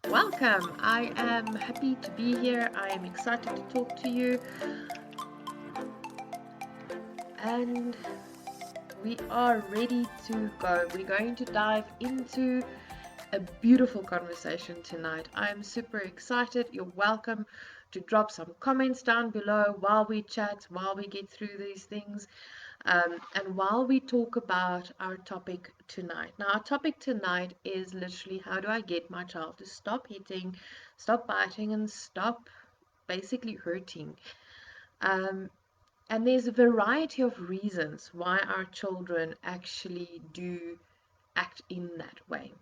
Welcome. I am happy to be here. I am excited to talk to you. And we are ready to go. We're going to dive into a beautiful conversation tonight. I am super excited. You're welcome to drop some comments down below while we chat, while we get through these things, and while we talk about our topic tonight. Now, our topic tonight is literally how do I get my child to stop hitting, stop biting, and stop basically hurting. Um, and there's a variety of reasons why our children actually do act in that way.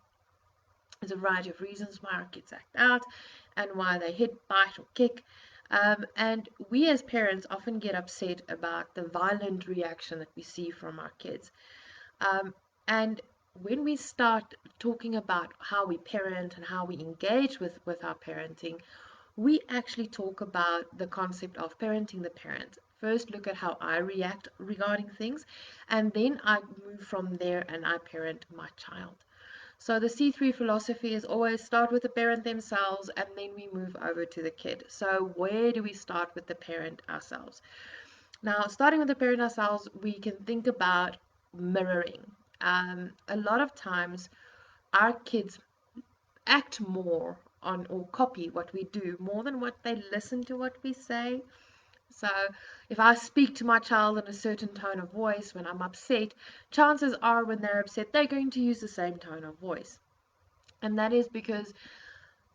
There's a variety of reasons why our kids act out and why they hit, bite, or kick. And we as parents often get upset about the violent reaction that we see from our kids. Um, and when we start talking about how we parent and how we engage with our parenting, we actually talk about the concept of parenting the parent. First, look at how I react regarding things, and then I move from there and I parent my child. So the C3 philosophy is always start with the parent themselves and then we move over to the kid. So where do we start with the parent ourselves? Now, starting with the parent ourselves, we can think about mirroring. A lot of times, our kids act more on or copy what we do more than what they listen to what we say. So, if I speak to my child in a certain tone of voice when I'm upset, chances are when they're upset, they're going to use the same tone of voice. And that is because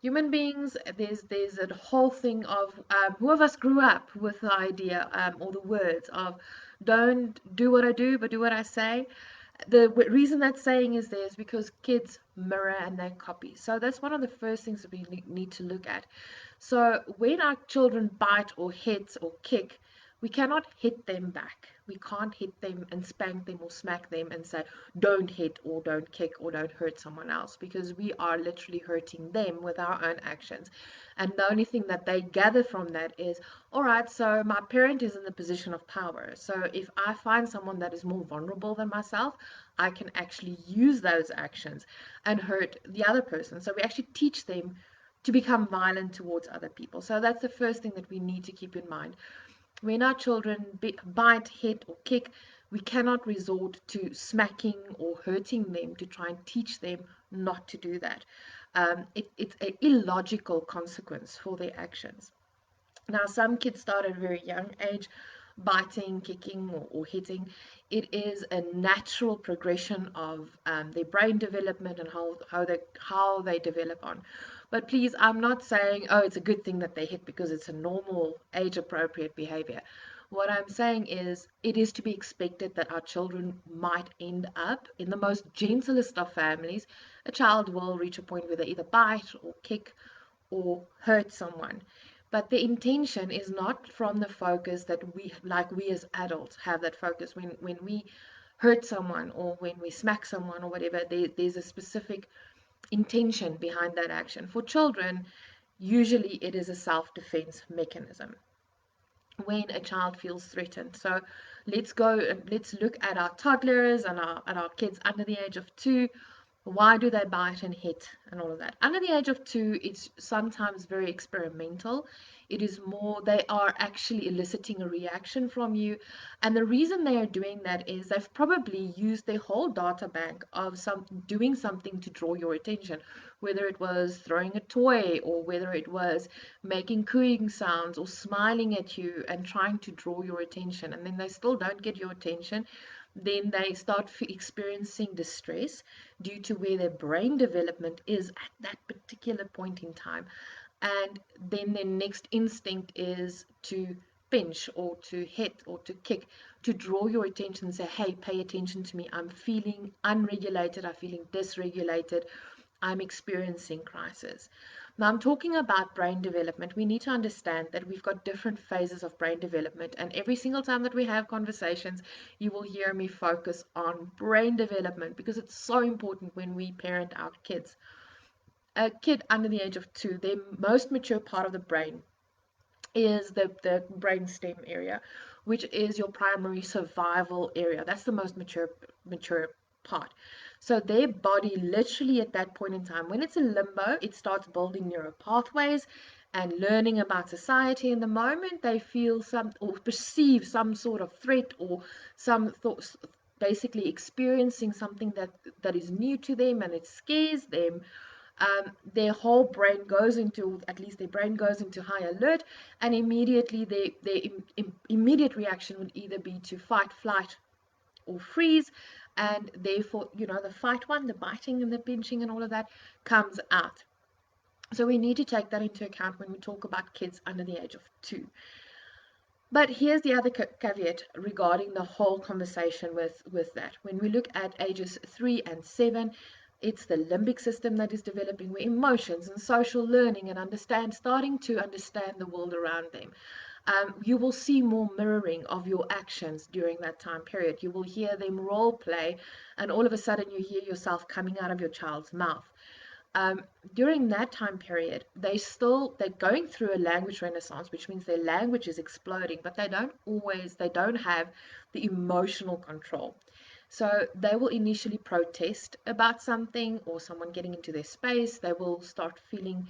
human beings, there's a whole thing of who of us grew up with the idea or the words of don't do what I do, but do what I say. The reason that saying is there is because kids mirror and they copy. So that's one of the first things that we need to look at. So when our children bite or hit or kick, we cannot hit them back. We can't hit them and spank them or smack them and say, don't hit or don't kick or don't hurt someone else because we are literally hurting them with our own actions. And the only thing that they gather from that is, all right, so my parent is in the position of power. So if I find someone that is more vulnerable than myself, I can actually use those actions and hurt the other person. So we actually teach them to become violent towards other people. So that's the first thing that we need to keep in mind. When our children bite, hit, or kick, we cannot resort to smacking or hurting them to try and teach them not to do that. It's an illogical consequence for their actions. Now, some kids start at a very young age, biting, kicking, or hitting. It is a natural progression of their brain development and how they develop on. But please, I'm not saying, oh, it's a good thing that they hit because it's a normal age appropriate behavior. What I'm saying is, it is to be expected that our children might end up in the most gentlest of families. A child will reach a point where they either bite or kick or hurt someone. But the intention is not from the focus that we as adults have that focus. When we hurt someone or when we smack someone or whatever, there's a specific intention behind that action. For children, usually it is a self-defense mechanism when a child feels threatened. So let's go and let's look at our toddlers and our kids under the age of 2. Why do they bite and hit and all of that? Under the age of 2, it's sometimes very experimental. It is more, they are actually eliciting a reaction from you. And the reason they are doing that is they've probably used their whole data bank of doing something to draw your attention, whether it was throwing a toy or whether it was making cooing sounds or smiling at you and trying to draw your attention. And then they still don't get your attention, then they start experiencing distress due to where their brain development is at that particular point in time. And then their next instinct is to pinch or to hit or to kick to draw your attention and say, hey, pay attention to me. I'm feeling unregulated. I'm feeling dysregulated. I'm experiencing crisis. Now, I'm talking about brain development. We need to understand that we've got different phases of brain development, and every single time that we have conversations, you will hear me focus on brain development because it's so important when we parent our kids. A kid under the age of 2, their most mature part of the brain is the brain stem area, which is your primary survival area. That's the most mature part. So their body literally at that point in time, when it's in limbo, it starts building neural pathways and learning about society. In the moment they feel some or perceive some sort of threat or some thoughts, basically experiencing something that is new to them and it scares them, their whole brain goes into, at least their brain goes into high alert, and immediately their immediate reaction would either be to fight, flight, or freeze, and therefore, the fight one, the biting and the pinching and all of that comes out. So we need to take that into account when we talk about kids under the age of 2. But here's the other caveat regarding the whole conversation with that. When we look at ages 3 and 7, it's the limbic system that is developing, where emotions and social learning and starting to understand the world around them. You will see more mirroring of your actions during that time period. You will hear them role play, and all of a sudden you hear yourself coming out of your child's mouth. um, During that time period, they're going through a language renaissance, which means their language is exploding, but they don't have the emotional control. So they will initially protest about something or someone getting into their space. They will start feeling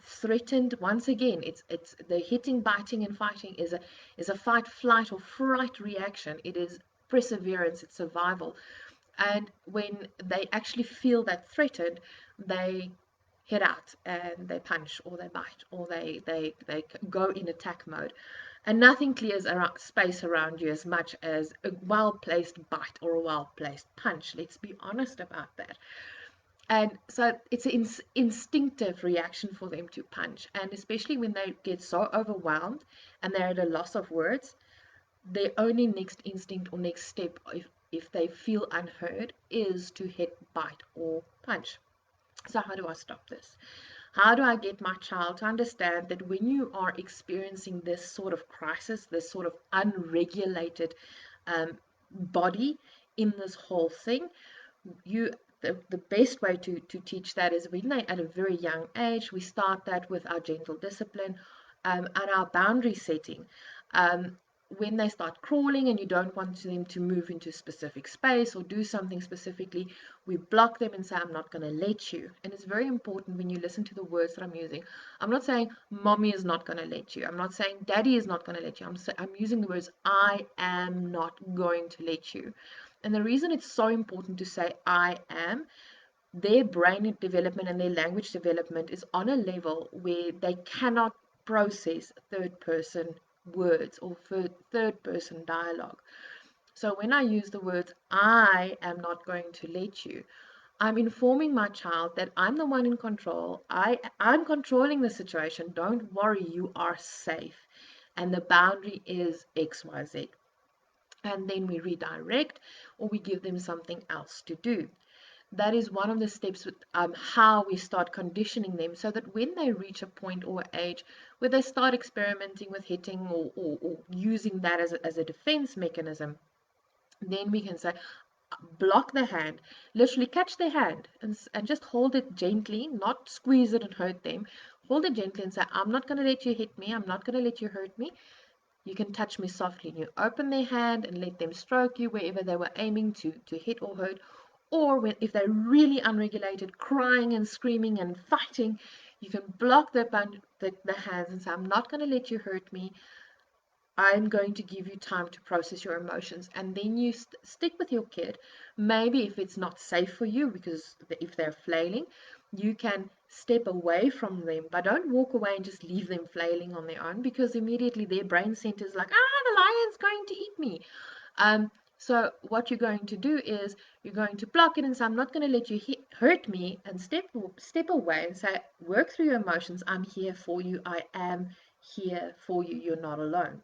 threatened. Once again, it's the hitting, biting, and fighting is a fight, flight, or fright reaction. It is perseverance. It's survival. And when they actually feel that threatened, they hit out and they punch or they bite or they go in attack mode. And nothing clears space around you as much as a well-placed bite or a well-placed punch. Let's be honest about that. And so it's an instinctive reaction for them to punch. And especially when they get so overwhelmed and they're at a loss of words, their only next instinct or next step, if they feel unheard, is to hit, bite, or punch. So how do I stop this? How do I get my child to understand that when you are experiencing this sort of crisis, this sort of unregulated um, body in this whole thing, you the best way to teach that is when they at a very young age, we start that with our gentle discipline and our boundary setting. um, when they start crawling and you don't want them to move into a specific space or do something specifically, we block them and say, I'm not going to let you. And it's very important when you listen to the words that I'm using. I'm not saying mommy is not going to let you. I'm not saying daddy is not going to let you. I'm using the words I am not going to let you. And the reason it's so important to say I am, their brain development and their language development is on a level where they cannot process third person words or third person dialogue. So when I use the words, I am not going to let you, I'm informing my child that I'm the one in control. I'm controlling the situation. Don't worry, you are safe. And the boundary is XYZ. And then we redirect or we give them something else to do. That is one of the steps with how we start conditioning them, so that when they reach a point or age where they start experimenting with hitting or using that as a defense mechanism, then we can say, block the hand, literally catch their hand and just hold it gently, not squeeze it and hurt them. Hold it gently and say, I'm not going to let you hit me. I'm not going to let you hurt me. You can touch me softly. And you open their hand and let them stroke you wherever they were aiming to hit or hurt. Or if they're really unregulated, crying and screaming and fighting, you can block the hands and say, I'm not going to let you hurt me. I'm going to give you time to process your emotions. And then you stick with your kid. Maybe if it's not safe for you, because if they're flailing, you can step away from them, but don't walk away and just leave them flailing on their own, because immediately their brain center is like, the lion's going to eat me. So what you're going to do is you're going to block it and say, I'm not going to let you hurt me, and step away and say, work through your emotions. I'm here for you. I am here for you. You're not alone.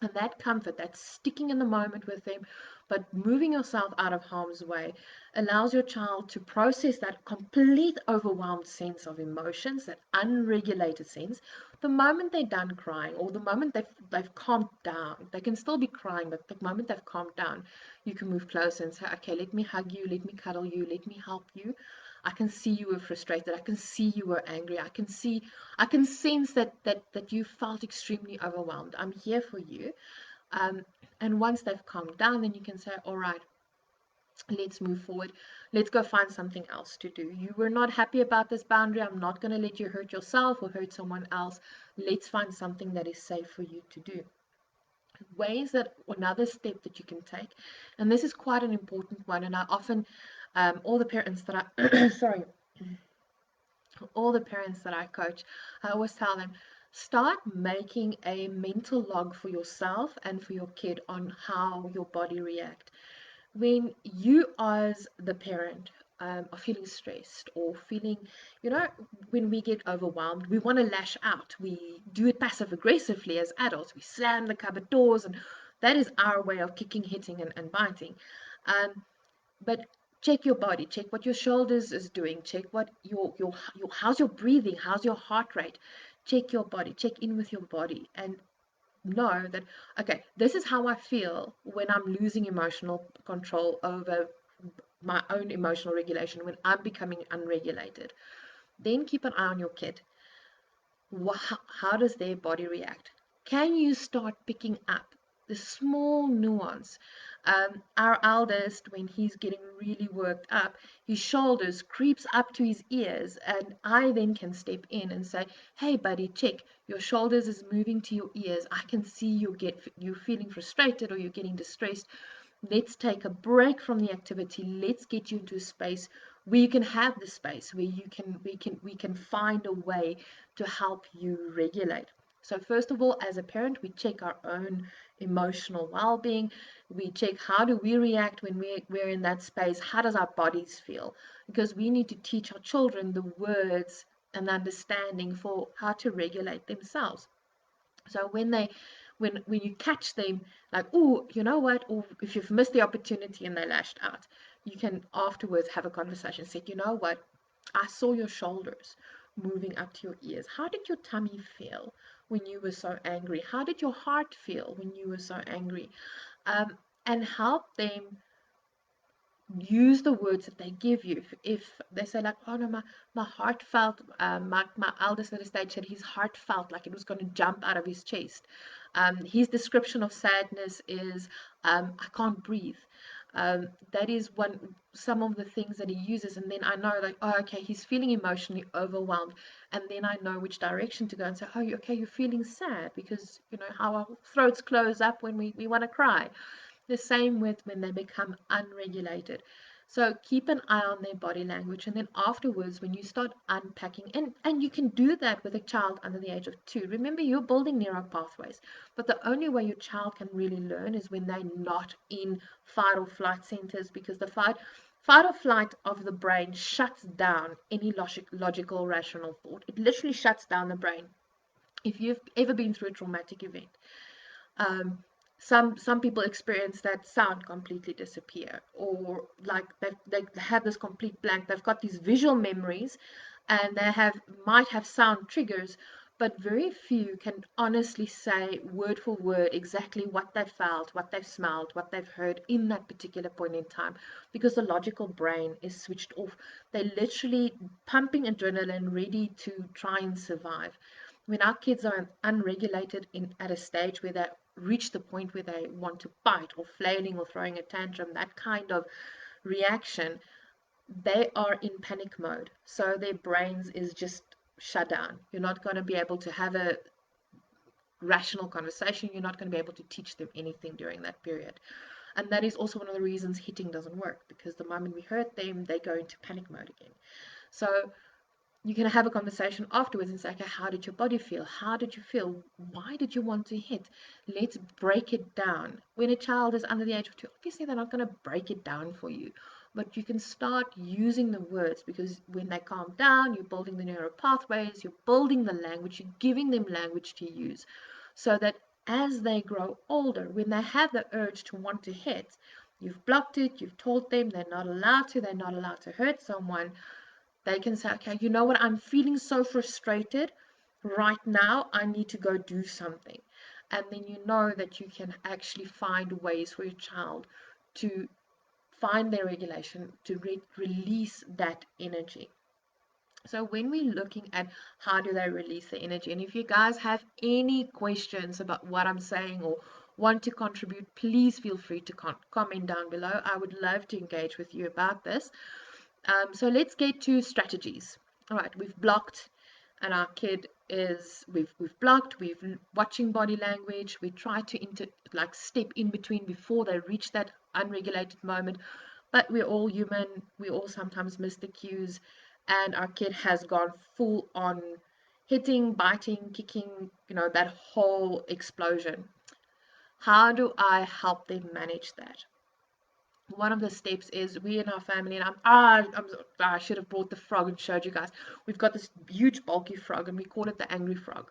And that comfort, that sticking in the moment with them, but moving yourself out of harm's way, allows your child to process that complete overwhelmed sense of emotions, that unregulated sense. The moment they're done crying, or the moment they've calmed down, they can still be crying, but the moment they've calmed down, you can move closer and say, okay, let me hug you, let me cuddle you, let me help you. I can see you were frustrated. I can see you were angry. I can sense that you felt extremely overwhelmed. I'm here for you. Um, and once they've calmed down, then you can say, all right, Let's move forward. Let's go find something else to do. You were not happy about this boundary. I'm not going to let you hurt yourself or hurt someone else. Let's find something that is safe for you to do. Ways that another step that you can take, and this is quite an important one, and I often, all the parents that I, sorry, all the parents that I coach, I always tell them, start making a mental log for yourself and for your kid on how your body reacts when you as the parent are feeling stressed or feeling, when we get overwhelmed, we want to lash out. We do it passive aggressively as adults. We slam the cupboard doors, and that is our way of kicking, hitting, and biting. But check your body, check what your shoulders is doing, check what your how's your breathing, how's your heart rate. Check your body, check in with your body, and know that, okay, this is how I feel when I'm losing emotional control over my own emotional regulation, when I'm becoming unregulated. Then keep an eye on your kid. How does their body react? Can you start picking up the small nuance? Our eldest, when he's getting really worked up, his shoulders creeps up to his ears, and I then can step in and say, "Hey, buddy, check. Your shoulders is moving to your ears. I can see you feeling frustrated or you're getting distressed. Let's take a break from the activity. Let's get you into a space where you can have the space where we can find a way to help you regulate." So first of all, as a parent, we check our own emotional well-being. We check how do we react when we're in that space. How does our bodies feel? Because we need to teach our children the words and understanding for how to regulate themselves. So when you catch them, like, oh, you know what, or if you've missed the opportunity and they lashed out, you can afterwards have a conversation. Say, you know what, I saw your shoulders moving up to your ears. How did your tummy feel when you were so angry? How did your heart feel when you were so angry? And help them use the words that they give you. If they say like, oh no, my heart felt, my eldest at the stage said his heart felt like it was going to jump out of his chest. His description of sadness is, I can't breathe. That is some of the things that he uses, and then I know like, oh, okay, he's feeling emotionally overwhelmed, and then I know which direction to go and say, oh, okay, you're feeling sad because you know how our throats close up when we want to cry. The same with when they become unregulated. So keep an eye on their body language, and then afterwards, when you start unpacking, and you can do that with a child under the age of 2. Remember, you're building neural pathways, but the only way your child can really learn is when they're not in fight or flight centers, because the fight or flight of the brain shuts down any logical, rational thought. It literally shuts down the brain. If you've ever been through a traumatic event, um, some people experience that sound completely disappear, or like they have this complete blank. They've got these visual memories, and they might have sound triggers, but very few can honestly say word for word exactly what they felt, what they've smelled, what they've heard in that particular point in time, because the logical brain is switched off. They're literally pumping adrenaline, ready to try and survive. When our kids are unregulated at a stage where they reach the point where they want to bite or flailing or throwing a tantrum, that kind of reaction, they are in panic mode. So their brains is just shut down. You're not going to be able to have a rational conversation. You're not going to be able to teach them anything during that period. And that is also one of the reasons hitting doesn't work, because the moment we hurt them, they go into panic mode again. So you can have a conversation afterwards and say, okay, how did your body feel? How did you feel? Why did you want to hit? Let's break it down. When a child is under the age of 2, obviously they're not going to break it down for you, but you can start using the words, because when they calm down, you're building the neural pathways, you're building the language, you're giving them language to use, so that as they grow older, when they have the urge to want to hit, you've blocked it, you've told them they're not allowed to hurt someone. They can say, okay, you know what, I'm feeling so frustrated right now, I need to go do something. And then you know that you can actually find ways for your child to find their regulation, to release that energy. So when we're looking at how do they release the energy, and if you guys have any questions about what I'm saying, want to contribute, please feel free to comment down below. I would love to engage with you about this. So let's get to strategies. All right, we've blocked, and our kid is we've blocked. We've watching body language. We try to step in between before they reach that unregulated moment. But we're all human. We all sometimes miss the cues, and our kid has gone full on hitting, biting, kicking. That whole explosion. How do I help them manage that? One of the steps is we in our family, and I should have brought the frog and showed you guys. We've got this huge bulky frog, and we call it the angry frog.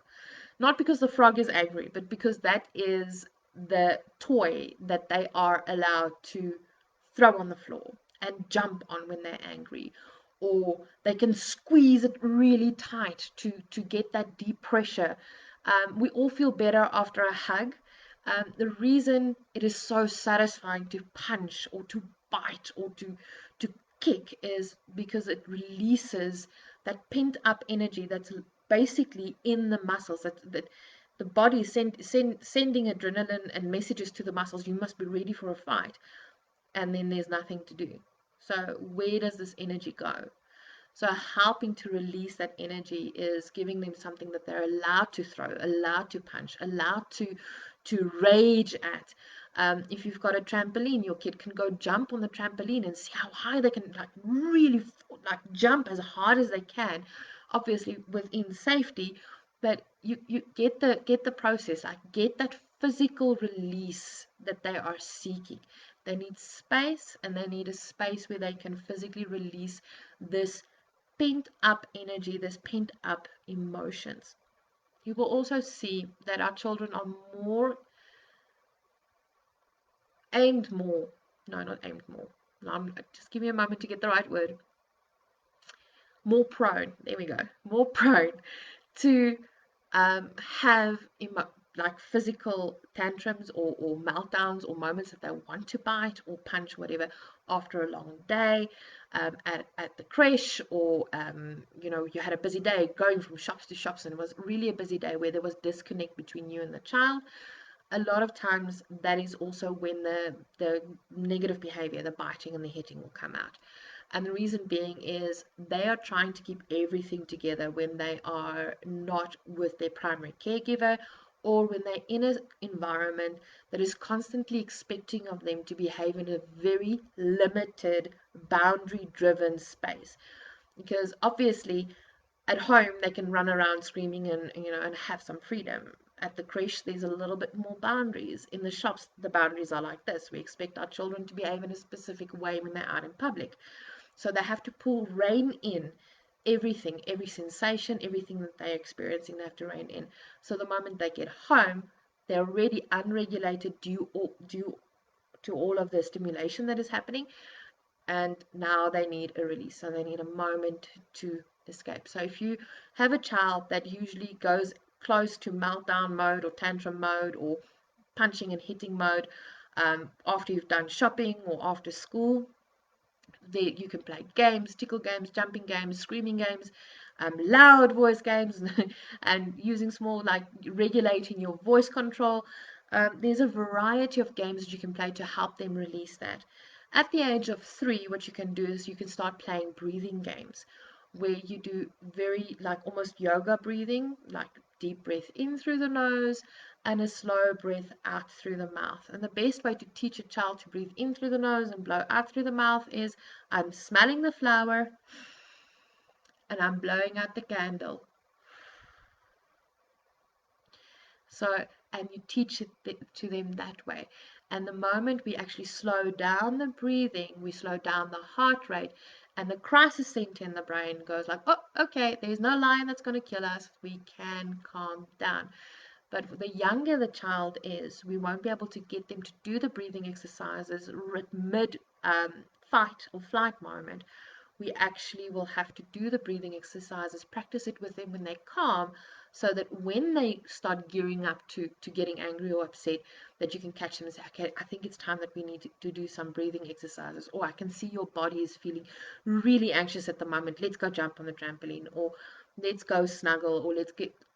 Not because the frog is angry, but because that is the toy that they are allowed to throw on the floor and jump on when they're angry, or they can squeeze it really tight to get that deep pressure. We all feel better after a hug. The reason it is so satisfying to punch or to bite or to kick is because it releases that pent up energy that's basically in the muscles. That the body is sending adrenaline and messages to the muscles. You must be ready for a fight, and then there's nothing to do. So where does this energy go? So helping to release that energy is giving them something that they're allowed to throw, allowed to punch, allowed to rage at. If you've got a trampoline, your kid can go jump on the trampoline and see how high they can really jump as hard as they can, obviously within safety. But you get the process, get that physical release that they are seeking. They need space, and they need a space where they can physically release this pent up energy, this pent up emotions. You will also see that our children are more aimed more. No, not aimed more. No, just give me a moment to get the right word. More prone. There we go. More prone to have physical tantrums or meltdowns or moments that they want to bite or punch, whatever, after a long day at the creche, or you had a busy day going from shops to shops, and it was really a busy day where there was disconnect between you and the child. A lot of times that is also when the negative behavior, the biting and the hitting, will come out. And the reason being is they are trying to keep everything together when they are not with their primary caregiver, or when they're in an environment that is constantly expecting of them to behave in a very limited, boundary driven space. Because obviously at home they can run around screaming and have some freedom. At the creche there's a little bit more boundaries. In the shops the boundaries are like this. We expect our children to behave in a specific way when they're out in public. So they have to rein in everything, every sensation, everything that they're experiencing, they have to rein in. So the moment they get home, they're already unregulated due to all of the stimulation that is happening. And now they need a release. So they need a moment to escape. So if you have a child that usually goes close to meltdown mode or tantrum mode or punching and hitting mode after you've done shopping or after school, you can play games, tickle games, jumping games, screaming games, loud voice games, and using small, regulating your voice control. There's a variety of games that you can play to help them release that. At the age of 3, what you can do is you can start playing breathing games where you do very almost yoga breathing, like deep breath in through the nose and a slow breath out through the mouth. And the best way to teach a child to breathe in through the nose and blow out through the mouth is I'm smelling the flower and I'm blowing out the candle. So, and you teach it to them that way. And the moment we actually slow down the breathing, we slow down the heart rate, and the crisis center in the brain goes oh, okay, there's no lion that's going to kill us. We can calm down. But the younger the child is, we won't be able to get them to do the breathing exercises mid fight or flight moment. We actually will have to do the breathing exercises, practice it with them when they're calm, so that when they start gearing up to getting angry or upset, that you can catch them and say, okay, I think it's time that we need to do some breathing exercises, or I can see your body is feeling really anxious at the moment, let's go jump on the trampoline, or let's go snuggle, or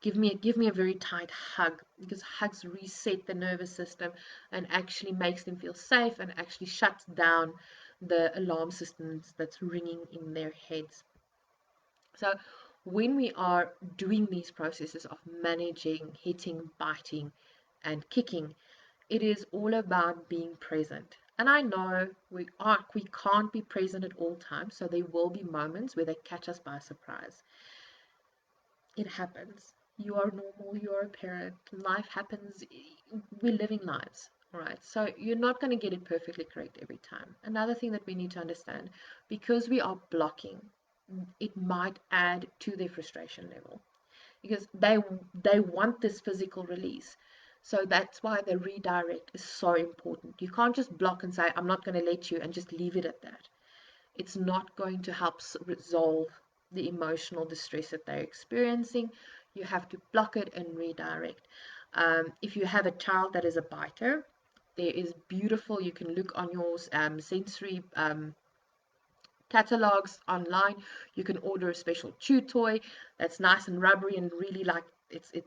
give me a very tight hug, because hugs reset the nervous system and actually makes them feel safe and actually shuts down the alarm systems that's ringing in their heads. So when we are doing these processes of managing, hitting, biting, and kicking, it is all about being present. And I know we can't be present at all times, so there will be moments where they catch us by surprise. It happens. You are normal, you're a parent, life happens, we're living lives. All right, so you're not going to get it perfectly correct every time. Another thing that we need to understand, because we are blocking, it might add to their frustration level, because they want this physical release. So that's why the redirect is so important. You can't just block and say, I'm not going to let you, and just leave it at that. It's not going to help resolve the emotional distress that they're experiencing. You have to block it and redirect. If you have a child that is a biter, there is beautiful, you can look on your sensory catalogs online. You can order a special chew toy that's nice and rubbery and really like it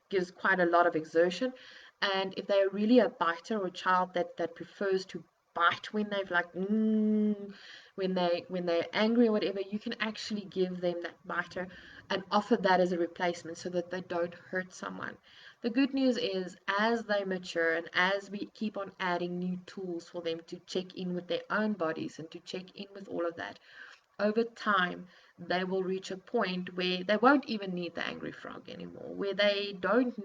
gives quite a lot of exertion. And if they're really a biter, or a child that prefers to bite when they've like when they're angry or whatever, you can actually give them that biter and offer that as a replacement so that they don't hurt someone. The good news is, as they mature and as we keep on adding new tools for them to check in with their own bodies and to check in with all of that, over time they will reach a point where they won't even need the angry frog anymore, where they don't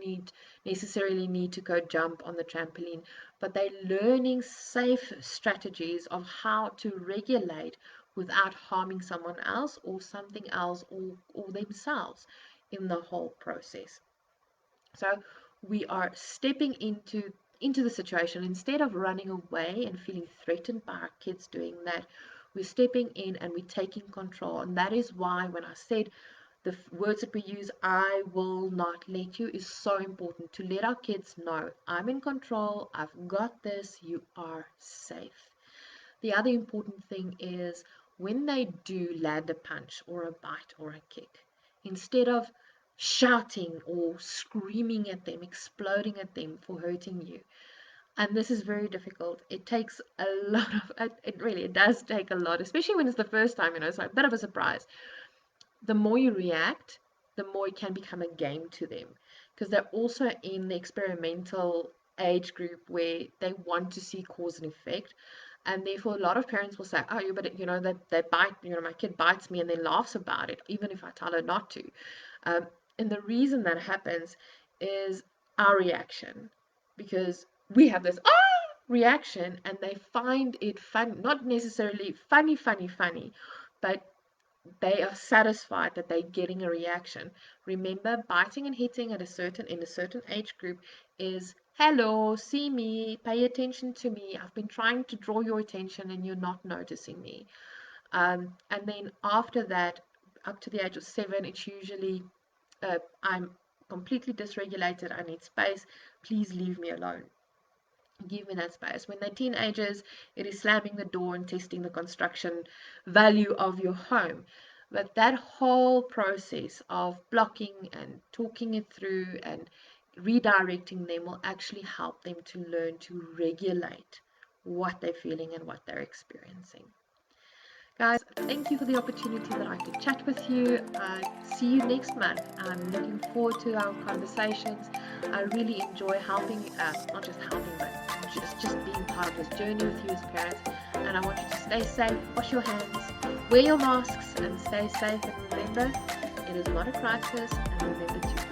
necessarily need to go jump on the trampoline, but they're learning safe strategies of how to regulate without harming someone else or something else, or themselves in the whole process. So we are stepping into the situation. Instead of running away and feeling threatened by our kids doing that, we're stepping in and we're taking control. And that is why when I said the words that we use, I will not let you, is so important, to let our kids know, I'm in control, I've got this, you are safe. The other important thing is, when they do land a punch or a bite or a kick, instead of shouting or screaming at them, exploding at them for hurting you, and this is very difficult. It takes a lot of, it does take a lot, especially when it's the first time, it's like a bit of a surprise. The more you react, the more it can become a game to them, because they're also in the experimental age group where they want to see cause and effect. And therefore, a lot of parents will say, oh, but that they bite, my kid bites me, and then laughs about it, even if I tell her not to. And the reason that happens is our reaction, because we have this reaction, and they find it fun, not necessarily funny, but they are satisfied that they're getting a reaction. Remember, biting and hitting in a certain age group is, hello, see me, pay attention to me. I've been trying to draw your attention and you're not noticing me. And then after that, up to the age of 7, it's usually, I'm completely dysregulated, I need space, please leave me alone. Give me that space. When they're teenagers, it is slamming the door and testing the construction value of your home. But that whole process of blocking and talking it through and redirecting them will actually help them to learn to regulate what they're feeling and what they're experiencing. Guys, thank you for the opportunity that I could chat with you. See you next month. I'm looking forward to our conversations. I really enjoy helping, not just helping, but just being part of this journey with you as parents. And I want you to stay safe, wash your hands, wear your masks, and stay safe. And remember, it is not a crisis. And remember to